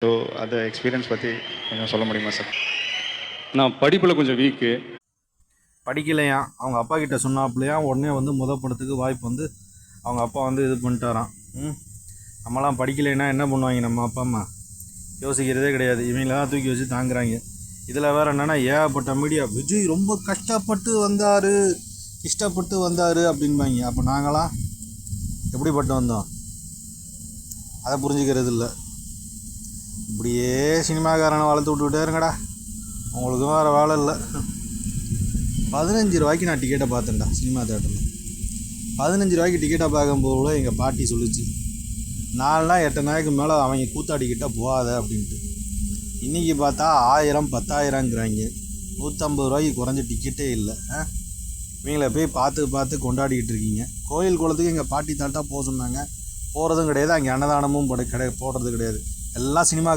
So அந்த experience பற்றி கொஞ்சம் சொல்ல முடியுமா சார்? நான் படிப்பில் கொஞ்சம் வீக்கு. படிக்கலையாம், அவங்க அப்பா கிட்ட சொன்னாப்புலையா உடனே வந்து படத்துக்கு வாய்ப்பு வந்து அவங்க அப்பா வந்து இது பண்ணிட்டாராம். நம்மளாம் படிக்கலைன்னா என்ன பண்ணுவாங்க நம்ம அப்பா அம்மா? யோசிக்கிறதே கிடையாது. இவங்களெல்லாம் தூக்கி வச்சு தாங்குறாங்க. இதில் வேறு என்னென்னா ஏகப்பட்ட மீடியா விஜய் ரொம்ப கஷ்டப்பட்டு வந்தார், இஷ்டப்பட்டு வந்தார் அப்படின்பாங்க. அப்போ நாங்களாம் எப்படிப்பட்டு வந்தோம் அதை புரிஞ்சுக்கிறது இல்லை. இப்படியே சினிமாக்காரனை வளர்த்து விட்டுக்கிட்டே இருங்கடா, உங்களுக்கும் வேறு வேலை இல்லை. 15 ரூபாய்க்கு நான் டிக்கெட்டை பார்த்தேன்டா சினிமா தேட்டரில். 15 ரூபாய்க்கு டிக்கெட்டை பார்க்கும்போது எங்கள் பாட்டி சொல்லிச்சு, 4 நாள் 8 நாளைக்கு மேலே அவங்க கூத்தாடிக்கிட்ட போகாத அப்படின்ட்டு. இன்றைக்கி பார்த்தா 1000 10,000ங்கிறாங்க. 150 ரூபாய்க்கு குறைஞ்ச டிக்கெட்டே இல்லை. இவங்கள போய் பார்த்து கொண்டாடிக்கிட்டு இருக்கீங்க. கோயில் குளத்துக்கு எங்கள் பாட்டி தாட்டா போக சொன்னாங்க, போகிறதும் கிடையாது. அங்கே அன்னதானமும் போடுறது கிடையாது. எல்லாம் சினிமா